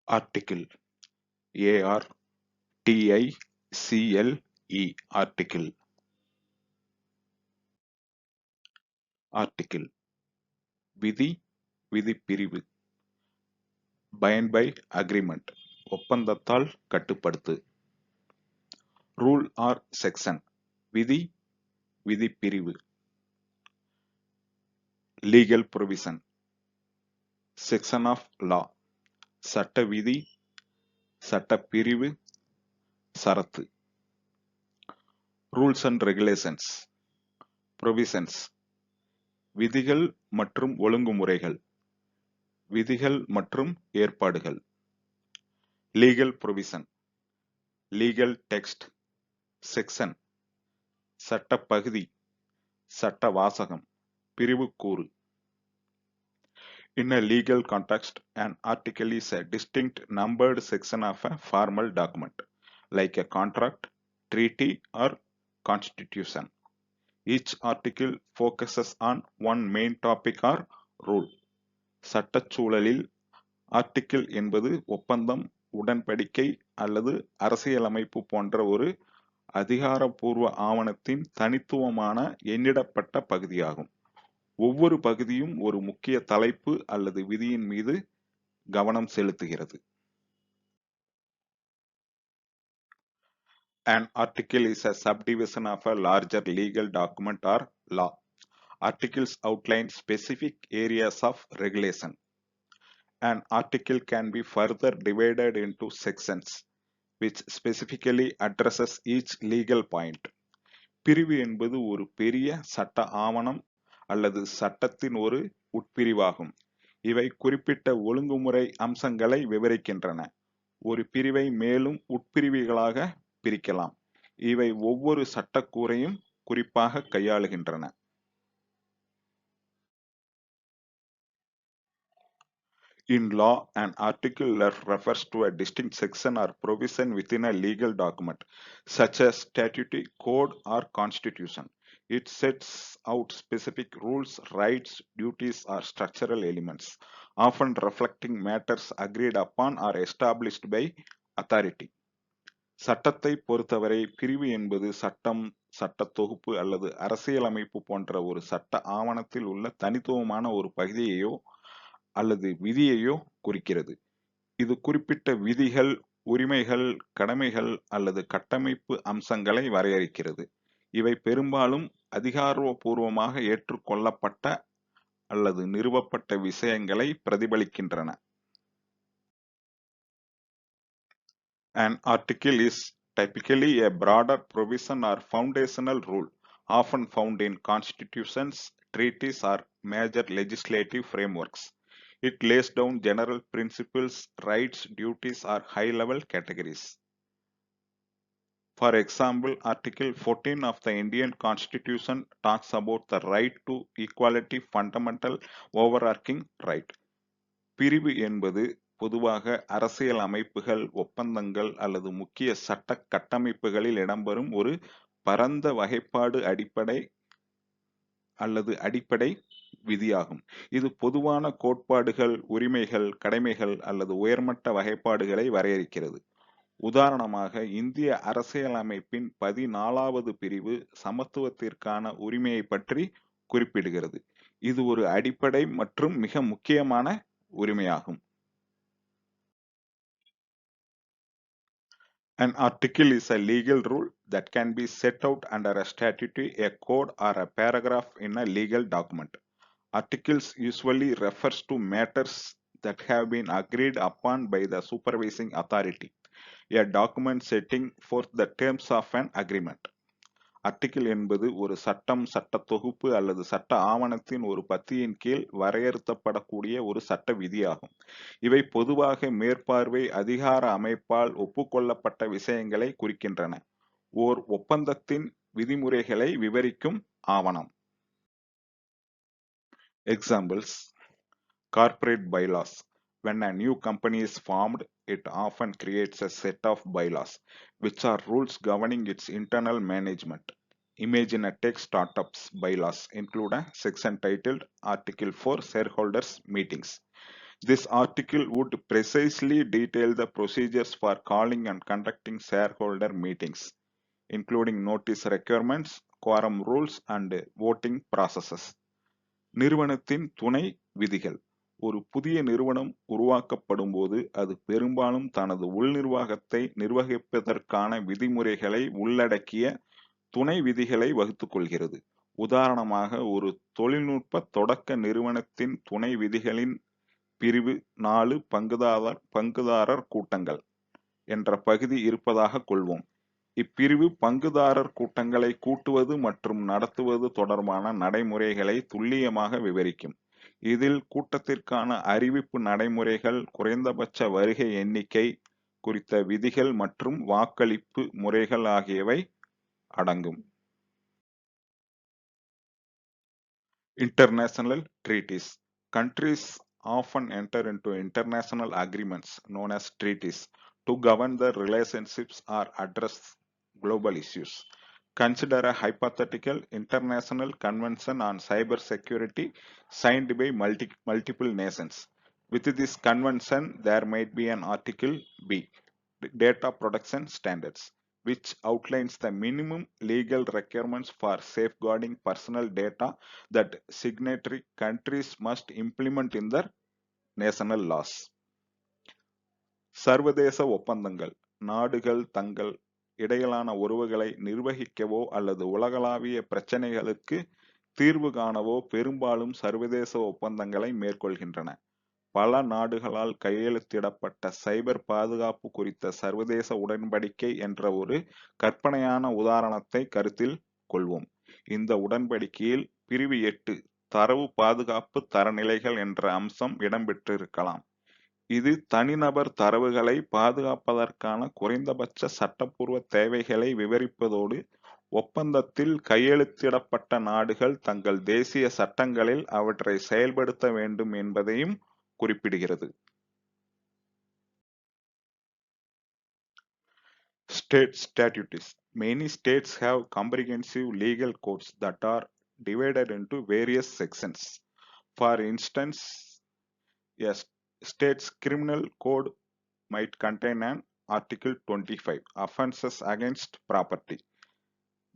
Article. A-R-T-I-C-L-E. Article. Article. விதி விதிப்பிரிவு. Bind by agreement. ஒப்பந்தத்தால் கட்டுப்படுத்து. Rule or section. விதி விதிப்பிரிவு. Legal provision. Section of law. சட்ட விதி சட்டப்பிரிவு சரத்து. Rules and regulations. Provisions. விதிகள் மற்றும் ஒழுங்குமுறைகள். விதிகள் மற்றும் ஏற்பாடுகள். Legal provision. Legal text. Section. சட்ட பகுதி சட்ட வாசகம் பிரிவு கூறு. In a legal context, an article is a distinct numbered section of a formal document, like a contract, treaty, or constitution. Each article focuses on one main topic or rule. சட்டச் சூழலில் article என்பது ஒப்பந்தம், உடன்படிக்கை அல்லது அரசியலமைப்பு போன்ற ஒரு அதிகாரப்பூர்வ ஆவணத்தின் தனித்துவமான எண்ணிடப்பட்ட பகுதியாகும். ஒவ்வொரு பகுதியும் ஒரு முக்கிய தலைப்பு அல்லது விதியின் மீது கவனம் செலுத்துகிறது. An article is a subdivision of a larger legal document or law. Articles outline specific areas of regulation. An article can be further divided into sections, which specifically addresses each legal point. பிரிவு என்பது ஒரு பெரிய சட்ட ஆவணம் அல்லது சட்டத்தின் ஒரு உட்பிரிவாகும். இவை குறிப்பிட்ட ஒழுங்குமுறை அம்சங்களை விவரிக்கின்றன. ஒரு பிரிவை மேலும் உட்பிரிவுகளாக பிரிக்கலாம். இவை ஒவ்வொரு சட்டக்கூறையும் குறிப்பாக கையாளுகின்றன. In law, an article refers to a distinct section or provision within a legal document, such as statute, code, or constitution. It sets out specific rules, rights, duties, or structural elements, often reflecting matters agreed upon or established by authority. சட்டத்தை பொறுத்தவரை பிரிவு என்பது சட்டம், சட்ட தொகுப்பு அல்லது அரசியலமைப்பு போன்ற ஒரு சட்ட ஆவணத்தில் உள்ள தனித்துவமான ஒரு பகுதியையோ அல்லது விதியையோ குறிக்கிறது. இது குறிப்பிட்ட விதிகள், உரிமைகள், கடமைகள் அல்லது கட்டமைப்பு அம்சங்களை வரையறுக்கிறது. இவை பெரும்பாலும் அதிகாரப்பூர்வமாக ஏற்றுக்கொள்ளப்பட்ட அல்லது நிறுவப்பட்ட விஷயங்களை பிரதிபலிக்கின்றன. An article is typically a broader provision or foundational rule, often found in constitutions, treaties, or major legislative frameworks. It lays down general principles, rights, duties, or high-level categories. For example, Article 14 of the Indian Constitution talks about the right to equality, fundamental overarching right. பிரிவு என்பது பொதுவாக அரசியல் அமைப்புகள், ஒப்பந்தங்கள் அல்லது முக்கிய சட்ட கட்டமைப்புகளில் இடம்பெறும் ஒரு பரந்த வகைப்பாடு அடிப்படை விதியாகும். இது பொதுவான கோட்பாடுகள், உரிமைகள், கடமைகள் அல்லது உயர்மட்ட வகைப்பாடுகளை வரையறுக்கிறது. உதாரணமாக, இந்திய அரசியலமைப்பின் 14வது பிரிவு சமத்துவத்திற்கான உரிமையை பற்றி குறிப்பிடுகிறது. இது ஒரு அடிப்படை மற்றும் மிக முக்கியமான உரிமையாகும். An article is a legal rule that can be set out under a statute, a code, or a paragraph in a legal document. Articles usually refers to matters that have been agreed upon by the supervising authority, a document setting forth the terms of an agreement. Article என்பது ஒரு சட்டம், சட்ட தொகுப்பு அல்லது சட்ட ஆவணத்தின் ஒரு பத்தியின் கீழ் வரையறுத்தப்படக்கூடிய ஒரு சட்ட விதியாகும். இவை பொதுவாக மேற்பார்வை அதிகார அமைப்பால் ஒப்புக்கொள்ளப்பட்ட விஷயங்களை குறிக்கின்றன. ஓர் ஒப்பந்தத்தின் விதிமுறைகளை விவரிக்கும் ஆவணம். Examples: corporate bylaws. When a new company is formed, it often creates a set of bylaws, which are rules governing its internal management. Imagine a tech startup's bylaws include a section titled Article 4 Shareholders Meetings. This article would precisely detail the procedures for calling and conducting shareholder meetings, including notice requirements, quorum rules, and voting processes. நிறுவனத்தின் துணை விதிகள். ஒரு புதிய நிறுவனம் உருவாக்கப்படும் போது அது பெரும்பாலும் தனது உள் நிர்வாகத்தை நிர்வகிப்பதற்கான விதிமுறைகளை உள்ளடக்கிய துணை விதிகளை வகுத்துக் கொள்கிறது. உதாரணமாக, ஒரு தொழில்நுட்ப தொடக்க நிறுவனத்தின் துணை விதிகளின் பிரிவு 4 பங்குதாரர் கூட்டங்கள் என்ற பகுதி இருப்பதாக கொள்வோம். இப்பிரிவு பங்குதாரர் கூட்டங்களை கூட்டுவது மற்றும் நடத்துவது தொடர்பான நடைமுறைகளை துல்லியமாக விவரிக்கும். இதில் கூட்டத்திற்கான அறிவிப்பு நடைமுறைகள், குறைந்தபட்ச வருகை எண்ணிக்கை குறித்த விதிகள் மற்றும் வாக்களிப்பு முறைகள் ஆகியவை அடங்கும். International treaties. Countries often enter into international agreements known as treaties to govern their relationships or address global issues. Consider a hypothetical international convention on cybersecurity signed by multiple nations. With this convention, there might be an Article B, Data Protection Standards, which outlines the minimum legal requirements for safeguarding personal data that signatory countries must implement in their national laws. சர்வதேச ஒப்பந்தங்கள். நாடுகள் தங்கள் இடையிலான உறவுகளை நிர்வகிக்கவோ அல்லது உலகளாவிய பிரச்சனைகளுக்கு தீர்வு காணவோ பெரும்பாலும் சர்வதேச ஒப்பந்தங்களை மேற்கொள்கின்றன. பல நாடுகளால் கையெழுத்திடப்பட்ட சைபர் பாதுகாப்பு குறித்த சர்வதேச உடன்படிக்கை என்ற ஒரு கற்பனையான உதாரணத்தை கருத்தில் கொள்வோம். இந்த உடன்படிக்கையில் பிரிவு 8 தரவு பாதுகாப்பு தரநிலைகள் என்ற அம்சம் இடம்பெற்றிருக்கலாம். இது தனிநபர் தரவுகளை பாதுகாப்பதற்கான குறைந்தபட்ச சட்டப்பூர்வ தேவைகளை விவரிப்பதோடு ஒப்பந்தத்தில் கையெழுத்திடப்பட்ட நாடுகள் தங்கள் தேசிய சட்டங்களில் அவற்றை செயல்படுத்த வேண்டும் என்பதையும் குறிப்பிடுகிறது. State statutes. Many states have comprehensive legal codes that are divided into various sections. For instance, a state's criminal code might contain an Article 25, offenses against property.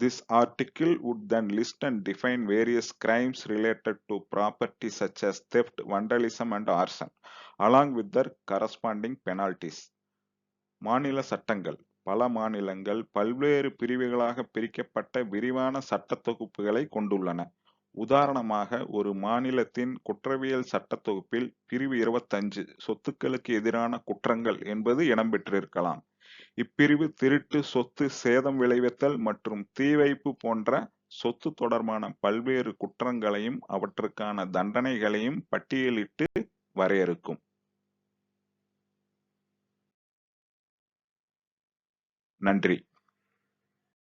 This article would then list and define various crimes related to property such as theft, vandalism, and arson, along with their corresponding penalties. மாநில சட்டங்கள். பல மாநிலங்கள் பல்வேறு பிரிவுகளாக பிரிக்கப்பட்ட விரிவான சட்ட தொகுப்புகளை கொண்டுள்ளன. உதாரணமாக, ஒரு மாநிலத்தின் குற்றவியல் சட்ட தொகுப்பில் பிரிவு 25 சொத்துக்களுக்கு எதிரான குற்றங்கள் என்பது இடம்பெற்றிருக்கலாம். இப்பிரிவு திருட்டு, சொத்து சேதம் விளைவித்தல் மற்றும் தீ வைப்பு போன்ற சொத்து தொடர்பான பல்வேறு குற்றங்களையும் அவற்றுக்கான தண்டனைகளையும் பட்டியலிட்டு வரையறுக்கும். நன்றி.